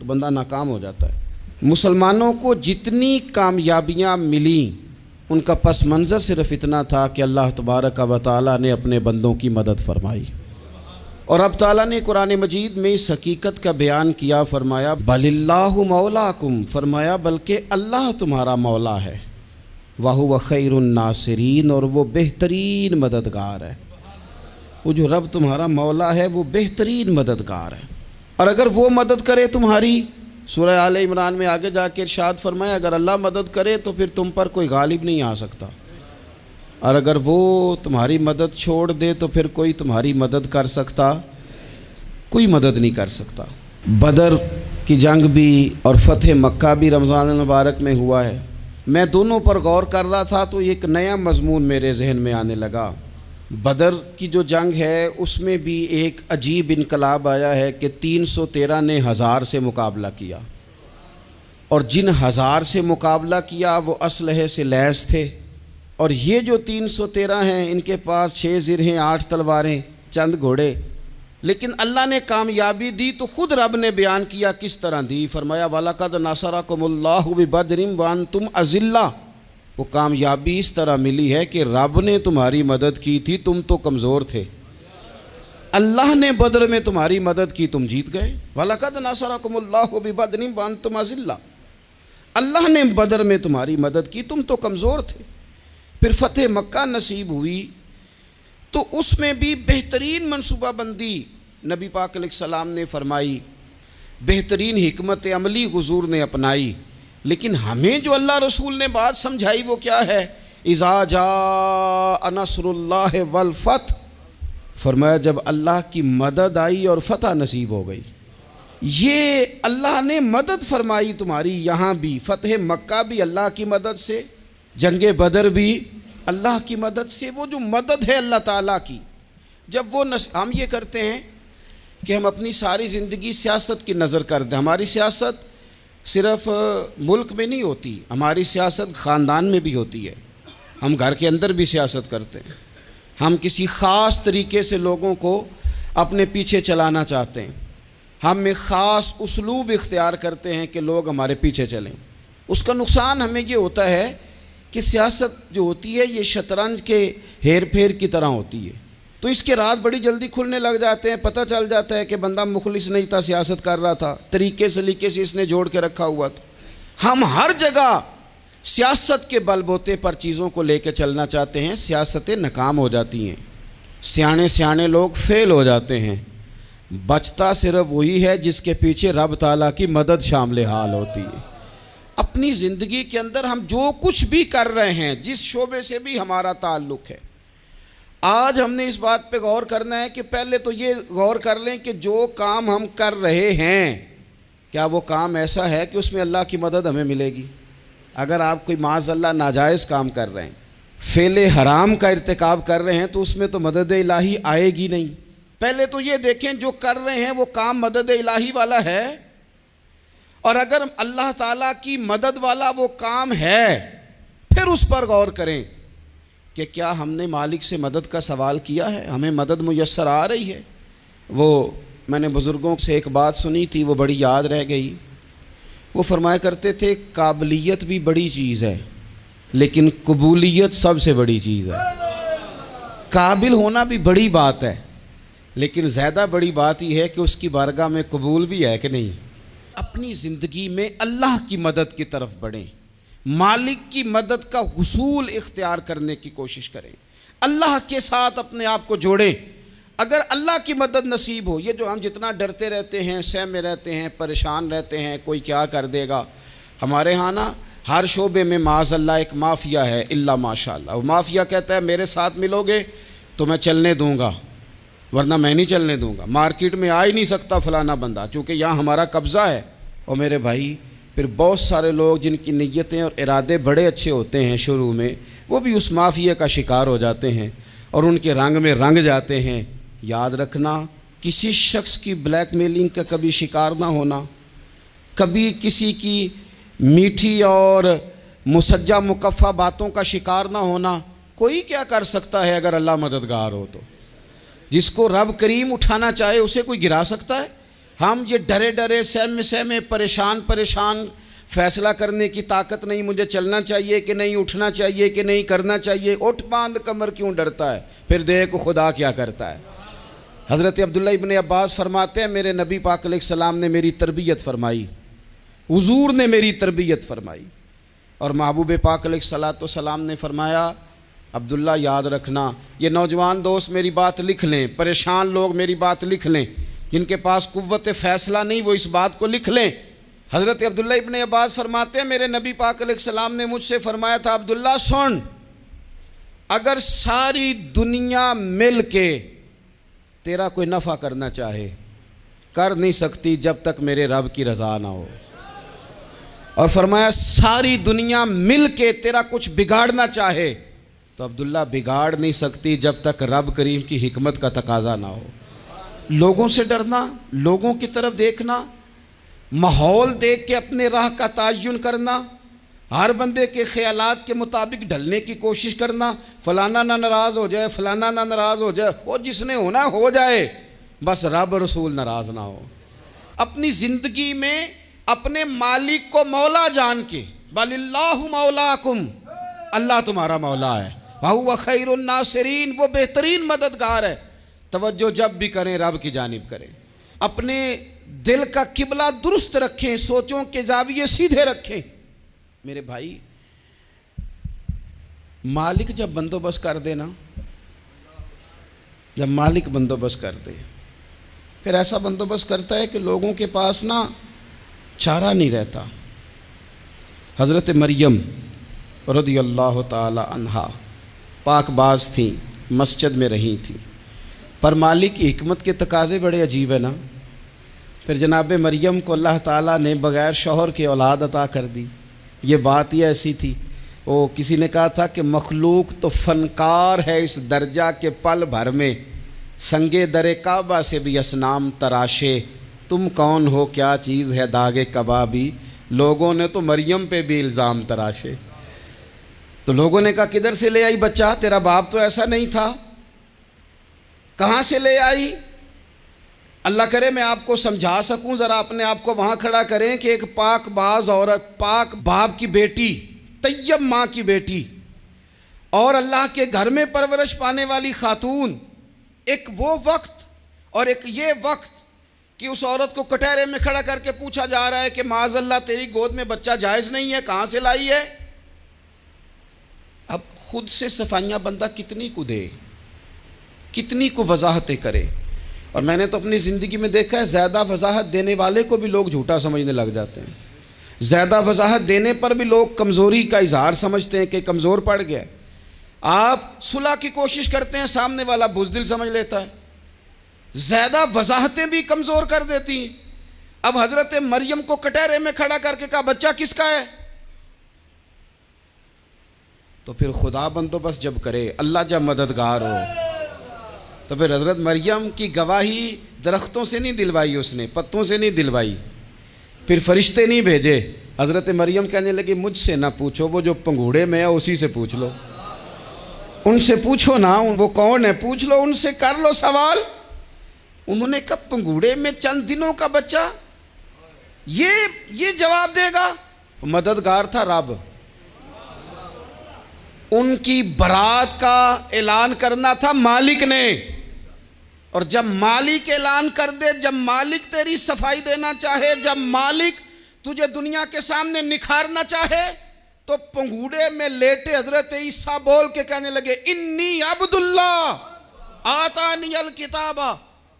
تو بندہ ناکام ہو جاتا ہے۔ مسلمانوں کو جتنی کامیابیاں ملیں ان کا پس منظر صرف اتنا تھا کہ اللہ تبارک و تعالیٰ نے اپنے بندوں کی مدد فرمائی، اور اب تعالیٰ نے قرآن مجید میں اس حقیقت کا بیان کیا، فرمایا بل اللہ مولاکم، فرمایا بلکہ اللہ تمہارا مولا ہے، وَهُوَ خَيْرُ النَّاصِرِينَ، اور وہ بہترین مددگار ہے۔ وہ جو رب تمہارا مولا ہے وہ بہترین مددگار ہے، اور اگر وہ مدد کرے تمہاری، سورہ آل عمران میں آگے جا کے ارشاد فرمایا اگر اللہ مدد کرے تو پھر تم پر کوئی غالب نہیں آ سکتا، اور اگر وہ تمہاری مدد چھوڑ دے تو پھر کوئی تمہاری مدد کر سکتا، کوئی مدد نہیں کر سکتا۔ بدر کی جنگ بھی اور فتح مکہ بھی رمضان المبارک میں ہوا ہے۔ میں دونوں پر غور کر رہا تھا تو ایک نیا مضمون میرے ذہن میں آنے لگا۔ بدر کی جو جنگ ہے اس میں بھی ایک عجیب انقلاب آیا ہے کہ 313 نے 1000 سے مقابلہ کیا، اور جن 1000 سے مقابلہ کیا وہ اسلحے سے لیس تھے، اور یہ جو 313 ہیں ان کے پاس 6 زرہیں، 8 تلواریں، چند گھوڑے، لیکن اللہ نے کامیابی دی تو خود رب نے بیان کیا کس طرح دی، فرمایا وَلَقَدْ نَصَرَكُمُ اللَّهُ بِبَدْرٍ وَأَنْتُمْ أَذِلَّةٌ، وہ کامیابی اس طرح ملی ہے کہ رب نے تمہاری مدد کی تھی، تم تو کمزور تھے، اللہ نے بدر میں تمہاری مدد کی، تم جیت گئے۔ وَلَقَدْ نَصَرَكُمُ اللَّهُ بِبَدْرٍ وَأَنْتُمْ أَذِلَّةٌ، اللہ نے بدر میں تمہاری مدد کی، تم تو کمزور تھے۔ پھر فتح مکہ نصیب ہوئی تو اس میں بھی بہترین منصوبہ بندی نبی پاک علیہ السلام نے فرمائی، بہترین حکمت عملی حضور نے اپنائی، لیکن ہمیں جو اللہ رسول نے بات سمجھائی وہ کیا ہے؟ اذا جاء نصر اللہ والفتح، فرمایا جب اللہ کی مدد آئی اور فتح نصیب ہو گئی۔ یہ اللہ نے مدد فرمائی تمہاری، یہاں بھی فتح مکہ بھی اللہ کی مدد سے، جنگ بدر بھی اللہ کی مدد سے۔ وہ جو مدد ہے اللہ تعالیٰ کی، جب وہ ہم یہ کرتے ہیں کہ ہم اپنی ساری زندگی سیاست کی نظر کر دیں، ہماری سیاست صرف ملک میں نہیں ہوتی، ہماری سیاست خاندان میں بھی ہوتی ہے، ہم گھر کے اندر بھی سیاست کرتے ہیں، ہم کسی خاص طریقے سے لوگوں کو اپنے پیچھے چلانا چاہتے ہیں، ہم ایک خاص اسلوب اختیار کرتے ہیں کہ لوگ ہمارے پیچھے چلیں۔ اس کا نقصان ہمیں یہ ہوتا ہے کہ سیاست جو ہوتی ہے یہ شطرنج کے ہیر پھیر کی طرح ہوتی ہے، تو اس کے راز بڑی جلدی کھلنے لگ جاتے ہیں، پتہ چل جاتا ہے کہ بندہ مخلص نہیں تھا، سیاست کر رہا تھا، طریقے سلیقے سے اس نے جوڑ کے رکھا ہوا تھا۔ ہم ہر جگہ سیاست کے بل بوتے پر چیزوں کو لے کے چلنا چاہتے ہیں، سیاستیں ناکام ہو جاتی ہیں، سیانے لوگ فیل ہو جاتے ہیں، بچتا صرف وہی ہے جس کے پیچھے رب تعالیٰ کی مدد شامل حال ہوتی ہے۔ اپنی زندگی کے اندر ہم جو کچھ بھی کر رہے ہیں، جس شعبے سے بھی ہمارا تعلق ہے، آج ہم نے اس بات پہ غور کرنا ہے کہ پہلے تو یہ غور کر لیں کہ جو کام ہم کر رہے ہیں کیا وہ کام ایسا ہے کہ اس میں اللہ کی مدد ہمیں ملے گی؟ اگر آپ کوئی معاذ اللہ ناجائز کام کر رہے ہیں، فعل حرام کا ارتکاب کر رہے ہیں، تو اس میں تو مدد الہی آئے گی نہیں۔ پہلے تو یہ دیکھیں جو کر رہے ہیں وہ کام مدد الہی والا ہے، اور اگر اللہ تعالیٰ کی مدد والا وہ کام ہے پھر اس پر غور کریں کہ کیا ہم نے مالک سے مدد کا سوال کیا ہے، ہمیں مدد میسر آ رہی ہے۔ وہ میں نے بزرگوں سے ایک بات سنی تھی، وہ بڑی یاد رہ گئی۔ وہ فرمایا کرتے تھے قابلیت بھی بڑی چیز ہے لیکن قبولیت سب سے بڑی چیز ہے۔ قابل ہونا بھی بڑی بات ہے لیکن زیادہ بڑی بات یہ ہے کہ اس کی بارگاہ میں قبول بھی ہے کہ نہیں۔ اپنی زندگی میں اللہ کی مدد کی طرف بڑھیں، مالک کی مدد کا حصول اختیار کرنے کی کوشش کریں، اللہ کے ساتھ اپنے آپ کو جوڑیں۔ اگر اللہ کی مدد نصیب ہو، یہ جو ہم جتنا ڈرتے رہتے ہیں، سہمے رہتے ہیں، پریشان رہتے ہیں کوئی کیا کر دے گا، ہمارے ہاں نا ہر شعبے میں معاذ اللہ ایک مافیا ہے، الا ماشاء اللہ۔ وہ مافیا کہتا ہے میرے ساتھ ملو گے تو میں چلنے دوں گا ورنہ میں نہیں چلنے دوں گا، مارکیٹ میں آ ہی نہیں سکتا فلانا بندہ چونکہ یہاں ہمارا قبضہ ہے۔ اور میرے بھائی پھر بہت سارے لوگ جن کی نیتیں اور ارادے بڑے اچھے ہوتے ہیں شروع میں، وہ بھی اس مافیا کا شکار ہو جاتے ہیں اور ان کے رنگ میں رنگ جاتے ہیں۔ یاد رکھنا، کسی شخص کی بلیک میلنگ کا کبھی شکار نہ ہونا، کبھی کسی کی میٹھی اور مسجع مکفہ باتوں کا شکار نہ ہونا۔ کوئی کیا کر سکتا ہے اگر اللہ مددگار ہو تو؟ جس کو رب کریم اٹھانا چاہے اسے کوئی گرا سکتا ہے؟ ہم یہ ڈرے ڈرے سہمے سہمے پریشان فیصلہ کرنے کی طاقت نہیں، مجھے چلنا چاہیے کہ نہیں، اٹھنا چاہیے کہ نہیں، کرنا چاہیے، اٹھ باندھ کمر کیوں ڈرتا ہے؟ پھر دیکھ خدا کیا کرتا ہے۔ حضرت عبداللہ ابن عباس فرماتے ہیں میرے نبی پاک علیہ السلام نے میری تربیت فرمائی، حضور نے میری تربیت فرمائی، اور محبوب پاک علیہ السلام نے فرمایا عبداللہ یاد رکھنا، یہ نوجوان دوست میری بات لکھ لیں، پریشان لوگ میری بات لکھ لیں، جن کے پاس قوت فیصلہ نہیں وہ اس بات کو لکھ لیں۔ حضرت عبداللہ ابن عباس فرماتے ہیں میرے نبی پاک علیہ السلام نے مجھ سے فرمایا تھا عبداللہ سن، اگر ساری دنیا مل کے تیرا کوئی نفع کرنا چاہے کر نہیں سکتی جب تک میرے رب کی رضا نہ ہو، اور فرمایا ساری دنیا مل کے تیرا کچھ بگاڑنا چاہے تو عبداللہ بگاڑ نہیں سکتی جب تک رب کریم کی حکمت کا تقاضا نہ ہو۔ لوگوں سے ڈرنا، لوگوں کی طرف دیکھنا، ماحول دیکھ کے اپنے راہ کا تعین کرنا، ہر بندے کے خیالات کے مطابق ڈھلنے کی کوشش کرنا، فلانا نہ ناراض ہو جائے، فلانا نہ ناراض ہو جائے، وہ جس نے ہونا ہو جائے، بس رب رسول ناراض نہ ہو۔ اپنی زندگی میں اپنے مالک کو مولا جان کے، بل اللہ مولاکم، اللہ تمہارا مولا ہے، وَهُوَ خَيْرُ النَّاصِرِينَ، وہ بہترین مددگار ہے۔ توجہ جب بھی کریں رب کی جانب کریں، اپنے دل کا قبلہ درست رکھیں، سوچوں کے زاویے سیدھے رکھیں۔ میرے بھائی مالک جب بندوبست کر دے نا، جب مالک بندوبست کر دے پھر ایسا بندوبست کرتا ہے کہ لوگوں کے پاس نا چارہ نہیں رہتا۔ حضرت مریم رضی اللہ تعالی عنہا پاک باز تھیں، مسجد میں رہی تھیں، پر مالک کی حکمت کے تقاضے بڑے عجیب ہیں نا۔ پھر جناب مریم کو اللہ تعالیٰ نے بغیر شوہر کے اولاد عطا کر دی۔ یہ بات ہی ایسی تھی، وہ کسی نے کہا تھا کہ مخلوق تو فنکار ہے اس درجہ کے پل بھر میں سنگے در کعبہ سے بھی اصنام تراشے، تم کون ہو کیا چیز ہے داغ کبابی، لوگوں نے تو مریم پہ بھی الزام تراشے۔ تو لوگوں نے کہا کدھر سے لے آئی بچہ، تیرا باپ تو ایسا نہیں تھا، کہاں سے لے آئی؟ اللہ کرے میں آپ کو سمجھا سکوں، ذرا اپنے آپ کو وہاں کھڑا کریں کہ ایک پاک باز عورت، پاک باپ کی بیٹی، طیب ماں کی بیٹی، اور اللہ کے گھر میں پرورش پانے والی خاتون، ایک وہ وقت اور ایک یہ وقت کہ اس عورت کو کٹہرے میں کھڑا کر کے پوچھا جا رہا ہے کہ معاذ اللہ تیری گود میں بچہ جائز نہیں ہے، کہاں سے لائی ہے؟ اب خود سے صفائیاں بندہ کتنی کو دے، کتنی کو وضاحتیں کرے۔ اور میں نے تو اپنی زندگی میں دیکھا ہے زیادہ وضاحت دینے والے کو بھی لوگ جھوٹا سمجھنے لگ جاتے ہیں، زیادہ وضاحت دینے پر بھی لوگ کمزوری کا اظہار سمجھتے ہیں کہ کمزور پڑ گیا ہے۔ آپ صلح کی کوشش کرتے ہیں، سامنے والا بزدل سمجھ لیتا ہے، زیادہ وضاحتیں بھی کمزور کر دیتی ہیں۔ اب حضرت مریم کو کٹہرے میں کھڑا کر کے کہا بچہ کس کا ہے؟ تو پھر خدا بندوبست جب کرے، اللہ جب مددگار ہو، تو پھر حضرت مریم کی گواہی درختوں سے نہیں دلوائی، اس نے پتوں سے نہیں دلوائی، پھر فرشتے نہیں بھیجے۔ حضرت مریم کہنے لگی مجھ سے نہ پوچھو، وہ جو پنگوڑے میں ہے اسی سے پوچھ لو، ان سے پوچھو نا، وہ کون ہے پوچھ لو، ان سے کر لو سوال۔ انہوں نے کہا پنگوڑے میں چند دنوں کا بچہ یہ جواب دے گا؟ مددگار تھا رب، ان کی برات کا اعلان کرنا تھا مالک نے، اور جب مالک اعلان کر دے، جب مالک تیری صفائی دینا چاہے، جب مالک تجھے دنیا کے سامنے نکھارنا چاہے، تو پنگوڑے میں لیٹے حضرت عیسیٰ بول کے کہنے لگے انی عبداللہ آتانی الکتاب،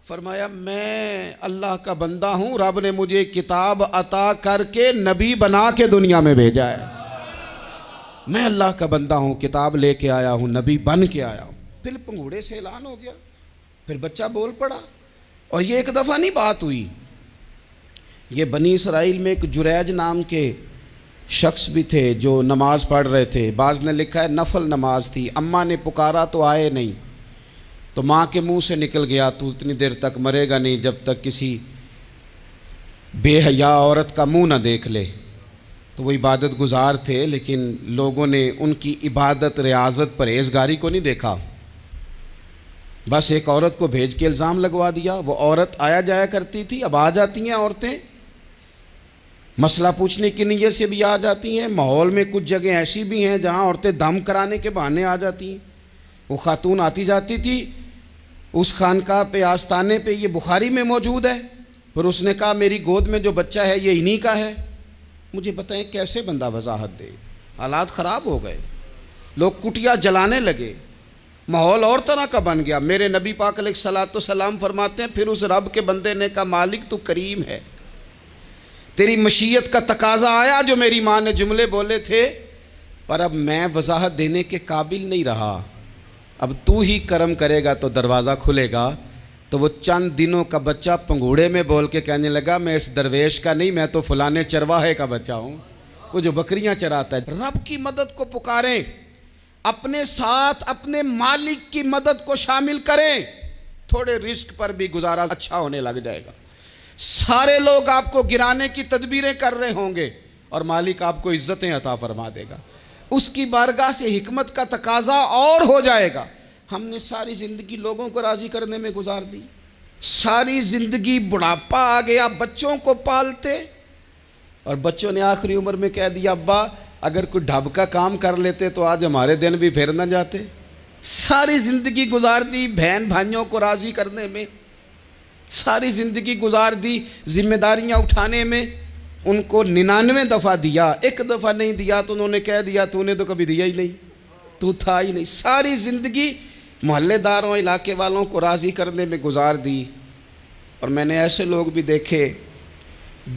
فرمایا میں اللہ کا بندہ ہوں، رب نے مجھے کتاب عطا کر کے نبی بنا کے دنیا میں بھیجا ہے، میں اللہ کا بندہ ہوں، کتاب لے کے آیا ہوں، نبی بن کے آیا ہوں۔ پھر پنگوڑے سے اعلان ہو گیا، پھر بچہ بول پڑا۔ اور یہ ایک دفعہ نہیں بات ہوئی، یہ بنی اسرائیل میں ایک جریج نام کے شخص بھی تھے جو نماز پڑھ رہے تھے، بعض نے لکھا ہے نفل نماز تھی، اماں نے پکارا تو آئے نہیں، تو ماں کے منہ سے نکل گیا تو اتنی دیر تک مرے گا نہیں جب تک کسی بے حیا عورت کا منہ نہ دیکھ لے۔ تو وہ عبادت گزار تھے، لیکن لوگوں نے ان کی عبادت، ریاضت، پرہیزگاری کو نہیں دیکھا۔ بس ایک عورت کو بھیج کے الزام لگوا دیا، وہ عورت آیا جایا کرتی تھی، اب آ جاتی ہیں عورتیں، مسئلہ پوچھنے کی نیت سے بھی آ جاتی ہیں۔ ماحول میں کچھ جگہ ایسی بھی ہیں جہاں عورتیں دم کرانے کے بہانے آ جاتی ہیں۔ وہ خاتون آتی جاتی تھی اس خانقاہ پہ، آستانے پہ، یہ بخاری میں موجود ہے، پھر اس نے کہا میری گود میں جو بچہ ہے یہ انہی کا ہے۔ مجھے بتائیں کیسے بندہ وضاحت دے؟ حالات خراب ہو گئے، لوگ کٹیا جلانے لگے، ماحول اور طرح کا بن گیا۔ میرے نبی پاک علیہ الصلوۃ والسلام فرماتے ہیں پھر اس رب کے بندے نے کہا مالک تو کریم ہے، تیری مشیت کا تقاضا آیا جو میری ماں نے جملے بولے تھے، پر اب میں وضاحت دینے کے قابل نہیں رہا، اب تو ہی کرم کرے گا تو دروازہ کھلے گا۔ تو وہ چند دنوں کا بچہ پنگوڑے میں بول کے کہنے لگا میں اس درویش کا نہیں، میں تو فلانے چرواہے کا بچہ ہوں، وہ جو بکریاں چراتا ہے۔ رب کی مدد کو پکاریں، اپنے ساتھ اپنے مالک کی مدد کو شامل کریں، تھوڑے رزق پر بھی گزارا اچھا ہونے لگ جائے گا۔ سارے لوگ آپ کو گرانے کی تدبیریں کر رہے ہوں گے اور مالک آپ کو عزتیں عطا فرما دے گا، اس کی بارگاہ سے حکمت کا تقاضا اور ہو جائے گا۔ ہم نے ساری زندگی لوگوں کو راضی کرنے میں گزار دی، ساری زندگی بڑھاپا آ گیا بچوں کو پالتے، اور بچوں نے آخری عمر میں کہہ دیا ابا اگر کوئی ڈھب کا کام کر لیتے تو آج ہمارے دن بھی پھر نہ جاتے۔ ساری زندگی گزار دی بہن بھائیوں کو راضی کرنے میں، ساری زندگی گزار دی ذمہ داریاں اٹھانے میں، ان کو 99 دفعہ دیا، ایک دفعہ نہیں دیا تو انہوں نے کہہ دیا تو نے تو کبھی دیا ہی نہیں، تو تھا ہی نہیں۔ ساری زندگی محلے داروں علاقے والوں کو راضی کرنے میں گزار دی، اور میں نے ایسے لوگ بھی دیکھے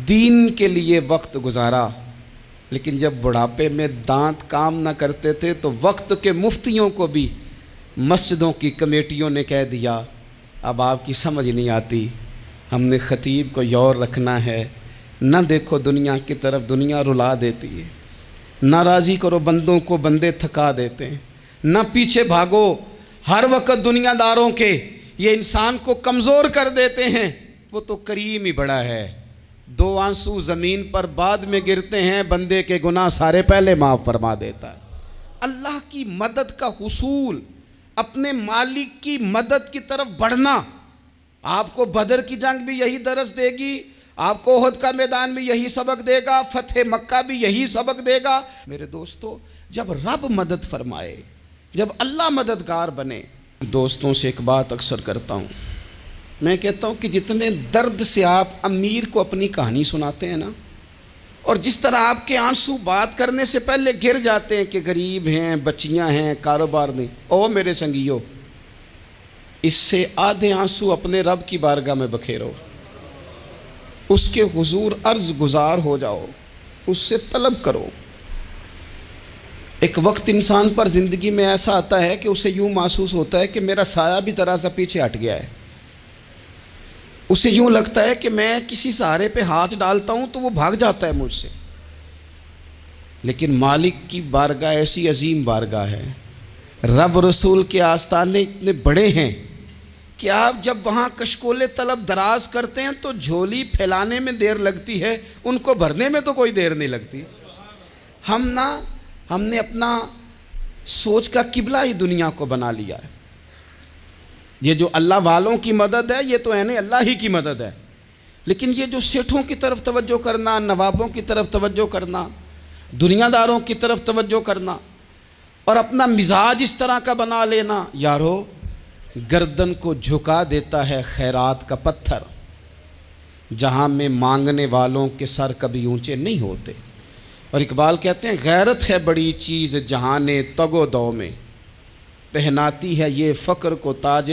دین کے لیے وقت گزارا، لیکن جب بڑھاپے میں دانت کام نہ کرتے تھے تو وقت کے مفتیوں کو بھی مسجدوں کی کمیٹیوں نے کہہ دیا اب آپ کی سمجھ نہیں آتی، ہم نے خطیب کو یور رکھنا ہے، نہ دیکھو دنیا کی طرف، دنیا رلا دیتی ہے، نہ راضی کرو بندوں کو، بندے تھکا دیتے ہیں، نہ پیچھے بھاگو ہر وقت دنیا داروں کے، یہ انسان کو کمزور کر دیتے ہیں۔ وہ تو کریم ہی بڑا ہے، 2 آنسو زمین پر بعد میں گرتے ہیں، بندے کے گناہ سارے پہلے معاف فرما دیتا ہے۔ اللہ کی مدد کا حصول، اپنے مالک کی مدد کی طرف بڑھنا، آپ کو بدر کی جنگ بھی یہی درس دے گی، آپ کو احد کا میدان بھی یہی سبق دے گا، فتح مکہ بھی یہی سبق دے گا۔ میرے دوستو جب رب مدد فرمائے، جب اللہ مددگار بنے، دوستوں سے ایک بات اکثر کرتا ہوں، میں کہتا ہوں کہ جتنے درد سے آپ امیر کو اپنی کہانی سناتے ہیں نا، اور جس طرح آپ کے آنسو بات کرنے سے پہلے گر جاتے ہیں کہ غریب ہیں، بچیاں ہیں، کاروبار نہیں، او میرے سنگیو، اس سے آدھے آنسو اپنے رب کی بارگاہ میں بکھیرو، اس کے حضور عرض گزار ہو جاؤ، اس سے طلب کرو۔ ایک وقت انسان پر زندگی میں ایسا آتا ہے کہ اسے یوں محسوس ہوتا ہے کہ میرا سایہ بھی ذرا سا پیچھے ہٹ گیا ہے، اسے یوں لگتا ہے کہ میں کسی سہارے پہ ہاتھ ڈالتا ہوں تو وہ بھاگ جاتا ہے مجھ سے، لیکن مالک کی بارگاہ ایسی عظیم بارگاہ ہے، رب رسول کے آستانے اتنے بڑے ہیں کہ آپ جب وہاں کشکول طلب دراز کرتے ہیں تو جھولی پھیلانے میں دیر لگتی ہے، ان کو بھرنے میں تو کوئی دیر نہیں لگتی۔ ہم نے اپنا سوچ کا قبلہ ہی دنیا کو بنا لیا ہے۔ یہ جو اللہ والوں کی مدد ہے یہ تو اللہ ہی کی مدد ہے، لیکن یہ جو سیٹھوں کی طرف توجہ کرنا، نوابوں کی طرف توجہ کرنا، دنیا داروں کی طرف توجہ کرنا، اور اپنا مزاج اس طرح کا بنا لینا، یارو گردن کو جھکا دیتا ہے خیرات کا پتھر، جہاں میں مانگنے والوں کے سر کبھی اونچے نہیں ہوتے۔ اور اقبال کہتے ہیں غیرت ہے بڑی چیز جہان تگ و دو میں، پہناتی ہے یہ فقر کو تاج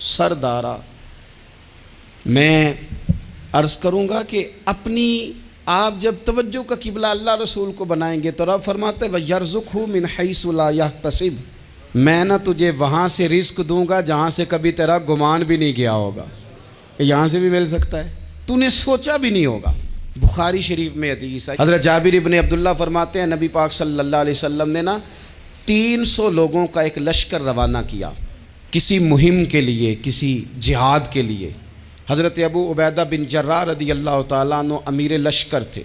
سردارا۔ میں عرض کروں گا کہ اپنی آپ جب توجہ کا قبلہ اللہ رسول کو بنائیں گے تو رب فرماتے ہیں وَيَرْزُقْهُ مِنْ حَيْثُ لَا يَحْتَسِبُ، میں نہ تجھے وہاں سے رزق دوں گا جہاں سے کبھی تیرا گمان بھی نہیں گیا ہوگا، یہاں سے بھی مل سکتا ہے، تو نے سوچا بھی نہیں ہوگا۔ بخاری شریف میں حدیث ہے، حضرت جابر ابن عبداللہ فرماتے ہیں نبی پاک صلی اللہ علیہ وسلم نے 300 لوگوں کا ایک لشکر روانہ کیا کسی مہم کے لیے، کسی جہاد کے لیے۔ حضرت ابو عبیدہ بن جراح رضی اللہ تعالیٰ عنہ امیر لشکر تھے۔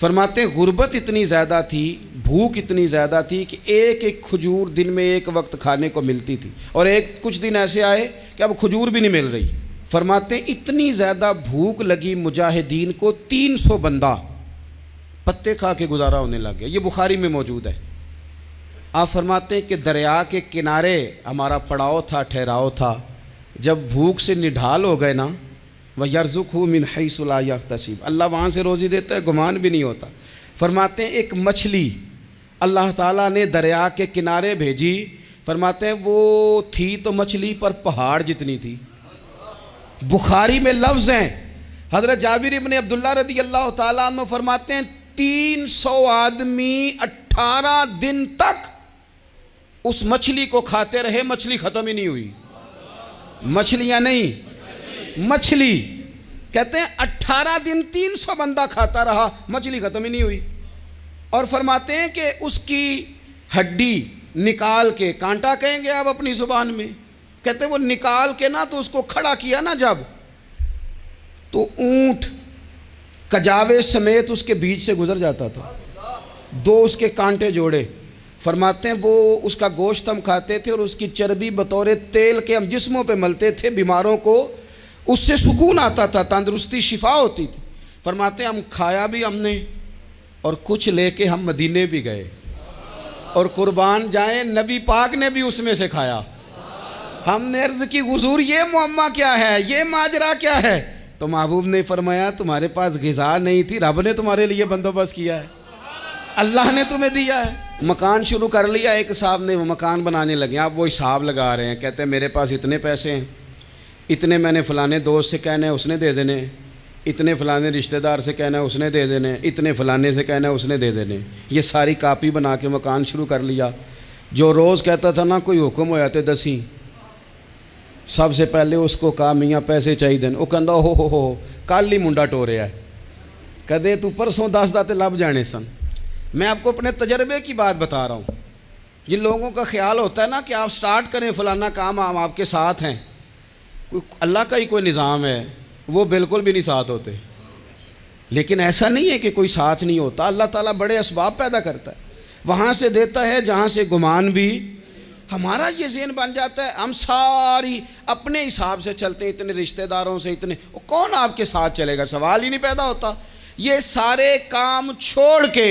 فرماتے ہیں غربت اتنی زیادہ تھی، بھوک اتنی زیادہ تھی کہ ایک ایک کھجور دن میں ایک وقت کھانے کو ملتی تھی، اور کچھ دن ایسے آئے کہ اب کھجور بھی نہیں مل رہی۔ فرماتے ہیں اتنی زیادہ بھوک لگی مجاہدین کو، 300 بندہ پتے کھا کے گزارا ہونے لگ گیا۔ یہ بخاری میں موجود ہے۔ آپ فرماتے ہیں کہ دریا کے کنارے ہمارا پڑاؤ تھا، ٹھہراؤ تھا۔ جب بھوک سے نڈھال ہو گئے نا، وَيَرْزُقْهُ مِنْ حَيْثُ لَا يَحْتَسِبُ، اللہ وہاں سے روزی دیتا ہے، گمان بھی نہیں ہوتا۔ فرماتے ہیں ایک مچھلی اللہ تعالیٰ نے دریا کے کنارے بھیجی، فرماتے ہیں وہ تھی تو مچھلی پر پہاڑ جتنی تھی۔ بخاری میں لفظ ہیں، حضرت جابر ابن عبداللہ رضی اللہ تعالیٰ عنہ فرماتے ہیں 300 آدمی 18 دن تک اس مچھلی کو کھاتے رہے، مچھلی ختم ہی نہیں ہوئی۔ مچھلیاں نہیں، مچھلی کہتے ہیں 18 دن 300 بندہ کھاتا رہا، مچھلی ختم ہی نہیں ہوئی۔ اور فرماتے ہیں کہ اس کی ہڈی نکال کے، کانٹا کہیں گے آپ اپنی زبان میں، کہتے ہیں وہ نکال کے نا تو اس کو کھڑا کیا نا جب، تو اونٹ کجاوے سمیت اس کے بیچ سے گزر جاتا تھا، 2 اس کے کانٹے جوڑے۔ فرماتے ہیں وہ اس کا گوشت ہم کھاتے تھے، اور اس کی چربی بطور تیل کے ہم جسموں پہ ملتے تھے، بیماروں کو اس سے سکون آتا تھا، تندرستی شفا ہوتی تھی۔ فرماتے ہیں ہم کھایا بھی ہم نے، اور کچھ لے کے ہم مدینے بھی گئے، اور قربان جائیں نبی پاک نے بھی اس میں سے کھایا۔ ہم نے عرض کی حضور یہ معمہ کیا ہے، یہ ماجرا کیا ہے؟ تو محبوب نے فرمایا تمہارے پاس غذا نہیں تھی، رب نے تمہارے لیے بندوبست کیا ہے، اللہ نے تمہیں دیا ہے۔ مکان شروع کر لیا، ایک صاحب نے وہ مکان بنانے لگے، آپ وہ حساب لگا رہے ہیں، کہتے ہیں میرے پاس اتنے پیسے ہیں، اتنے میں نے فلانے دوست سے کہنا ہے اس نے دے دینے، اتنے فلانے رشتہ دار سے کہنا ہے اس نے دے دینے، اتنے فلانے سے کہنا ہے اس نے دے دینے۔ یہ ساری کاپی بنا کے مکان شروع کر لیا۔ جو روز کہتا تھا نا کوئی حکم ہو جاتے 10 سب سے پہلے اس کو کہا میاں پیسے چاہیے، وہ کہندا ہو کل ہی منڈا ٹوریا ہے، کہتے تو پرسوں 10 داتے لب جانے سن۔ میں آپ کو اپنے تجربے کی بات بتا رہا ہوں۔ جن لوگوں کا خیال ہوتا ہے نا کہ آپ سٹارٹ کریں فلانا کام، ہم آپ کے ساتھ ہیں، اللہ کا ہی کوئی نظام ہے، وہ بالکل بھی نہیں ساتھ ہوتے۔ لیکن ایسا نہیں ہے کہ کوئی ساتھ نہیں ہوتا، اللہ تعالیٰ بڑے اسباب پیدا کرتا ہے، وہاں سے دیتا ہے جہاں سے گمان بھی۔ ہمارا یہ ذہن بن جاتا ہے ہم ساری اپنے حساب سے چلتے ہیں، اتنے رشتہ داروں سے، اتنے، کون آپ کے ساتھ چلے گا؟ سوال ہی نہیں پیدا ہوتا۔ یہ سارے کام چھوڑ کے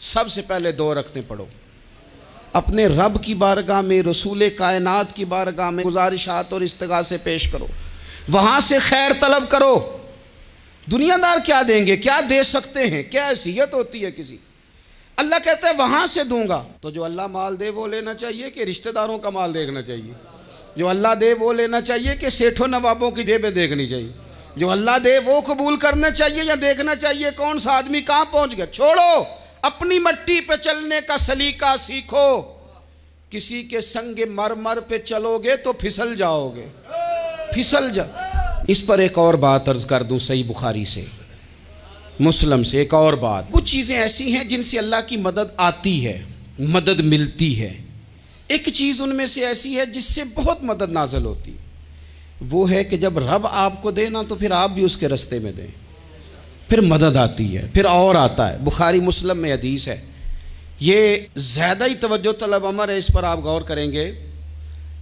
سب سے پہلے 2 رکعتیں پڑھو، اپنے رب کی بارگاہ میں، رسول کائنات کی بارگاہ میں گزارشات اور استغاثے پیش کرو، وہاں سے خیر طلب کرو۔ دنیا دار کیا دیں گے، کیا دے سکتے ہیں، کیا حیثیت ہوتی ہے کسی؟ اللہ کہتا ہے وہاں سے دوں گا۔ تو جو اللہ مال دے وہ لینا چاہیے کہ رشتہ داروں کا مال دیکھنا چاہیے؟ جو اللہ دے وہ لینا چاہیے کہ سیٹھوں نوابوں کی جیبیں دیکھنی چاہیے؟ جو اللہ دے وہ قبول کرنا چاہیے یا دیکھنا چاہیے کون سا آدمی کہاں پہنچ گیا؟ چھوڑو، اپنی مٹی پہ چلنے کا سلیقہ سیکھو۔ کسی کے سنگ مرمر پہ چلو گے تو پھسل جاؤ گے، پھسل جا۔ اس پر ایک اور بات عرض کر دوں، صحیح بخاری سے، مسلم سے ایک اور بات۔ کچھ چیزیں ایسی ہیں جن سے اللہ کی مدد آتی ہے، مدد ملتی ہے۔ ایک چیز ان میں سے ایسی ہے جس سے بہت مدد نازل ہوتی ہے، وہ ہے کہ جب رب آپ کو دے نا تو پھر آپ بھی اس کے رستے میں دیں، پھر مدد آتی ہے، پھر اور آتا ہے۔ بخاری مسلم میں حدیث ہے، یہ زیادہ ہی توجہ طلب امر ہے، اس پر آپ غور کریں گے۔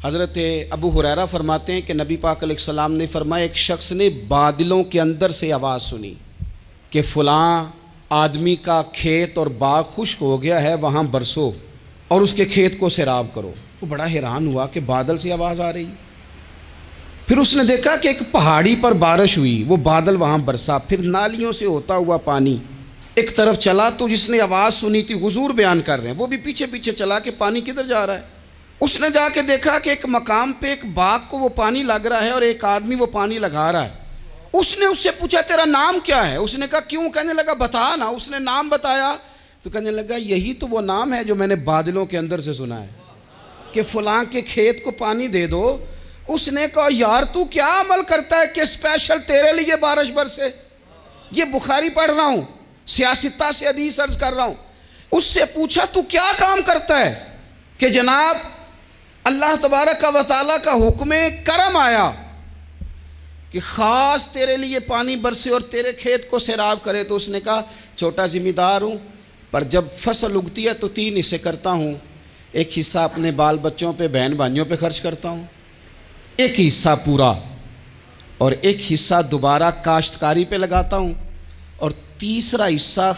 حضرت ابو ہریرہ فرماتے ہیں کہ نبی پاک علیہ السلام نے فرمایا ایک شخص نے بادلوں کے اندر سے آواز سنی کہ فلاں آدمی کا کھیت اور باغ خشک ہو گیا ہے، وہاں برسو اور اس کے کھیت کو سیراب کرو۔ وہ بڑا حیران ہوا کہ بادل سے آواز آ رہی۔ پھر اس نے دیکھا کہ ایک پہاڑی پر بارش ہوئی، وہ بادل وہاں برسا، پھر نالیوں سے ہوتا ہوا پانی ایک طرف چلا۔ تو جس نے آواز سنی تھی، حضور بیان کر رہے ہیں، وہ بھی پیچھے پیچھے چلا کہ پانی کدھر جا رہا ہے۔ اس نے جا کے دیکھا کہ ایک مقام پہ ایک باغ کو وہ پانی لگ رہا ہے اور ایک آدمی وہ پانی لگا رہا ہے۔ اس نے اس سے پوچھا تیرا نام کیا ہے؟ اس نے کہا کیوں؟ کہنے لگا بتا نا۔ اس نے نام بتایا تو کہنے لگا یہی تو وہ نام ہے جو میں نے بادلوں کے اندر سے سنا ہے کہ فلاں کے کھیت کو پانی دے دو۔ اس نے کہا یار تو کیا عمل کرتا ہے کہ اسپیشل تیرے لیے بارش برسے؟ یہ بخاری پڑھ رہا ہوں، سیاستہ سے حدیث عرض کر رہا ہوں۔ اس سے پوچھا تو کیا کام کرتا ہے کہ جناب اللہ تبارک و تعالیٰ کا حکم کرم آیا کہ خاص تیرے لیے پانی برسے اور تیرے کھیت کو سیراب کرے؟ تو اس نے کہا چھوٹا ذمہ دار ہوں، پر جب فصل اگتی ہے تو 3 حصے کرتا ہوں. ایک حصہ اپنے بال بچوں پہ، بہن بھائیوں پہ خرچ کرتا ہوں، ایک حصہ پورا، اور ایک حصہ دوبارہ کاشتکاری پہ لگاتا ہوں، اور تیسرا حصہ